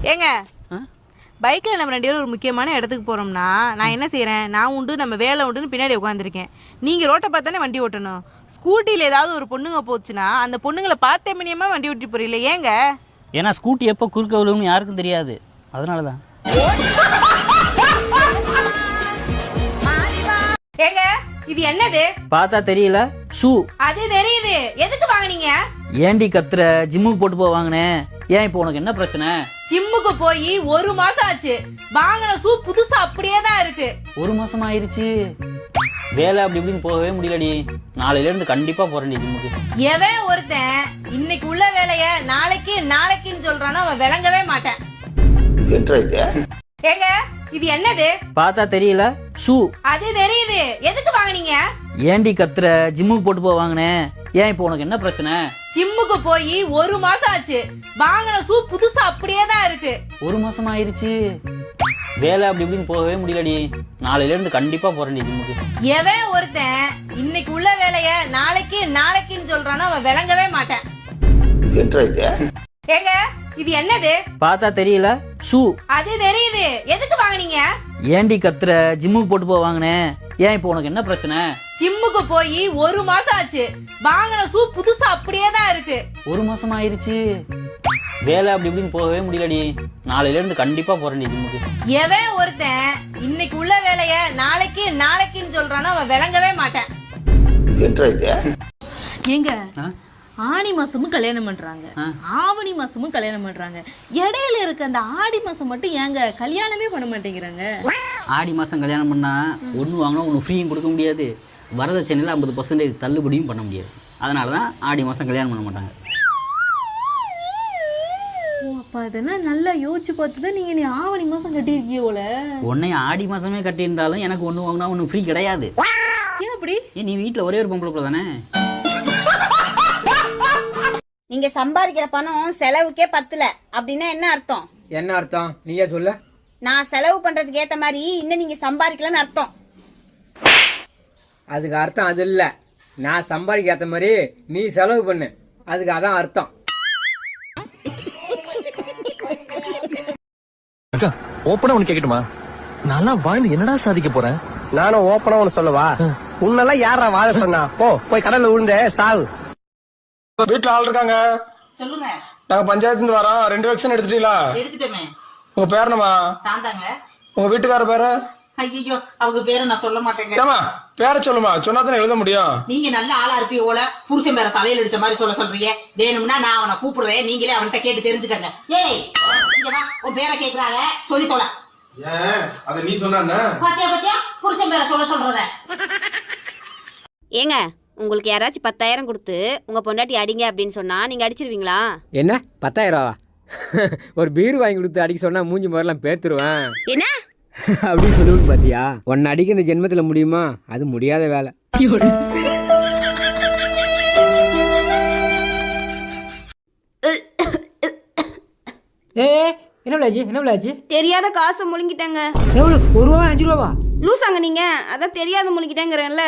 ஏங்க பைக்கில் நம்ம 2 பேரும் ஒரு முக்கியமான இடத்துக்கு போகிறோம்னா நான் என்ன செய்கிறேன், நான் உண்டு நம்ம வேலை உண்டுன்னு பின்னாடி உட்காந்துருக்கேன். நீங்கள் ரோட்டை பார்த்தானே வண்டி ஓட்டணும். ஸ்கூட்டியில் ஏதாவது ஒரு பொண்ணுங்க போச்சுன்னா அந்த பொண்ணுங்களை பார்த்தே மினியமாக வண்டி ஓட்டி போறீங்களே ஏங்க? ஏன்னா ஸ்கூட்டி எப்போ குறுக்க விழுவும்னு யாருக்கும் தெரியாது, அதனால தான். ஏங்க இது என்னது? பார்த்தா தெரியல, ஷூ. அது தெரியுது, எதுக்கு வாங்குனீங்க? ஏண்டி கத்துற? ஜிம்முக்கு போட்டு வாங்கினேன். ஏன் இப்போ உனக்கு என்ன பிரச்சனை? ஜிம்முக்கு போய் 1 மாசம் ஆச்சு, வாங்கின ஷூ புதுசா அப்படியே தான் இருக்கு. 1 மாசம் ஆயிருச்சு. வேலை அப்படி இப்படின்னு போகவே முடியலடி. நாளையில இருந்து கண்டிப்பா போறேன் ஜிம்முக்கு. எவன் ஒருத்தன் இன்னைக்கு உள்ள வேலைய நாளைக்குன்னு சொல்றானோ அவன் விளங்கவே மாட்டேன். ஏங்க இது என்னது? பார்த்தா தெரியல, ஷூ. அது தெரியுது, எதுக்கு வாங்குனீங்க? ஏண்டி கத்துற? ஜிம்முக்கு போட்டு வாங்கினேன். ஏன் இப்போ உனக்கு என்ன பிரச்சனை? ஜிம்முக்கு போய் 1 மாசம் ஆச்சு, வாங்கின ஷூ புதுசா அப்படியே தான் இருக்கு. 1 மாசம் ஆயிருச்சு. வேலை அப்படி இப்படின்னு போகவே முடியலடி. நாளையில இருந்து கண்டிப்பா போறேன் ஜிம்முக்கு. எவன் ஒருத்தன் இன்னைக்கு உள்ள வேலைய நாளைக்குன்னு சொல்றானோ அவன் விளங்கவே மாட்டேன். ஏங்க இது என்னது? பார்த்தா தெரியல, ஷூ. அது தெரியுது, எதுக்கு வாங்குனீங்க? ஏண்டி கத்துற? ஜிம்முக்கு போட்டு வாங்கினேன். ஏன் இப்போ உனக்கு என்ன பிரச்சனை? ஜிம்முக்கு போய் 1 மாசம் ஆச்சு, வாங்கின ஷூ புதுசா அப்படியே தான் இருக்கு. 1 மாசம் ஆயிருச்சு. வேலை அப்படி இப்படின்னு போகவே முடியலடி. நாளையில இருந்து கண்டிப்பா போறேன் ஜிம்முக்கு. எவன் ஒருத்தன் இன்னைக்கு உள்ள வேலைய நாளைக்குன்னு சொல்றானோ அவன் விளங்கவே மாட்டேன். ஏங்க ஆனி மாசமும் கல்யாணம் பண்றாங்க, ஆவணி மாசமும் கல்யாணம் பண்றாங்க, இடையில இருக்க அந்த ஆடி மாசம் மட்டும் ஏங்க கல்யாணமே பண்ண மாட்டேங்கிறாங்க? ஆடி மாசம் கல்யாணம் பண்ணா ஒன்று வாங்கினா ஒன்று ஃப்ரீயும் கொடுக்க முடியாது, வரதட்சணையில் 50% தள்ளுபடியும் பண்ண முடியாது. அதனால தான் ஆடி மாசம் கல்யாணம் பண்ண மாட்டாங்க. அப்ப அதெல்லாம் நல்லா யோசிச்சு பார்த்து தான் நீங்க ஆவணி மாசம் கட்டியிருக்கீங்க போல. உன்னை ஆடி மாசமே கட்டியிருந்தாலும் எனக்கு ஒன்று வாங்கினா ஒன்று ஃப்ரீ கிடையாது. ஏன் அப்படி? நீ வீட்டில் ஒரே ஒரு பொம்பளை பிள்ளை தானே. நீங்க சம்பாதிக்கிற பணம் செலவுக்கே பத்தல அப்படின்னா என்ன அர்த்தம்? என்ன அர்த்தம் நீயே சொல்ல? நான் செலவு பண்றதுக்கு ஏத்த மாதிரி இன்னும் நீங்க சம்பாதிக்கலன்னு அர்த்தம். அதுக்கு அர்த்தம் அது இல்ல, நான் சம்பாதிக்க ஏத்த மாதிரி நீ செலவு பண்ணு, அதுக்கு அதான் அர்த்தம். ஓப்பனா உனக்கு கேக்கட்டுமா? நல்லா வாழ்ந்து என்னடா சாதிக்க போறேன்? நானும் ஓப்பனா ஒண்ணு சொல்லவா? உன்னெல்லாம் யாரா வாழ சொன்னா? போய் கடல்ல விழுந்த சாவு. வீட்டுல ஆள் இருக்காங்க. சொல்லுங்க. நாங்க பஞ்சாயத்துல வரோம். 2 வேக்சின் எடுத்துட்டீங்களா? எடுத்துட்டோமே. உங்க பேர் என்னமா? சாந்தாங்க. உங்க வீட்டுக்கார பேரு? ஐயோ அவங்க பேரை நான் சொல்ல மாட்டேங்க. ஏமா பேரை சொல்லுமா, சொன்னாதான் எழுத முடியும். நீங்க நல்ல ஆளா இருப்பீங்க போல, புருஷன் பேரை தலையில அடிச்ச மாதிரி சொல்றீங்க. வேணும்னா நான் அவனை கூப்பிடுறேன், நீங்களே அவன்கிட்ட கேட்டு தெரிஞ்சுக்கங்க. ஏய் இங்க வா, உன் பேரை கேக்குறாங்க, சொல்லி தொலை. அத நீ சொன்னா பாத்தியா புருஷன் பேரை சொல்றத. ஏங்க உங்களுக்கு யாராச்சும் 10,000 கொடுத்து உங்க பொண்டாட்டி அடிங்க அப்படின்னு சொன்னா நீங்க அடிச்சிருவீங்களா? என்ன 10,000 ரூபாவா? ஒரு பீர் வாங்கி கொடுத்து அடிக்க சொன்னா மூஞ்சி மாதிரிலாம் பேத்துருவேன். என்ன அப்படின்னு சொல்லுவேன்னு பாத்தியா? உன்னை அடிக்க இந்த ஜென்மத்துல முடியுமா? அது முடியாத வேலை. என்ன விளையாச்சு? என்ன விளையாச்சு? தெரியாத காசை முழுங்கிட்டேங்க. எவ்வளவு? 1 ரூபா 5 ரூபாவா? லூசாங்க நீங்க, அதான் தெரியாத முழுங்கிட்டேங்கிறேன்ல.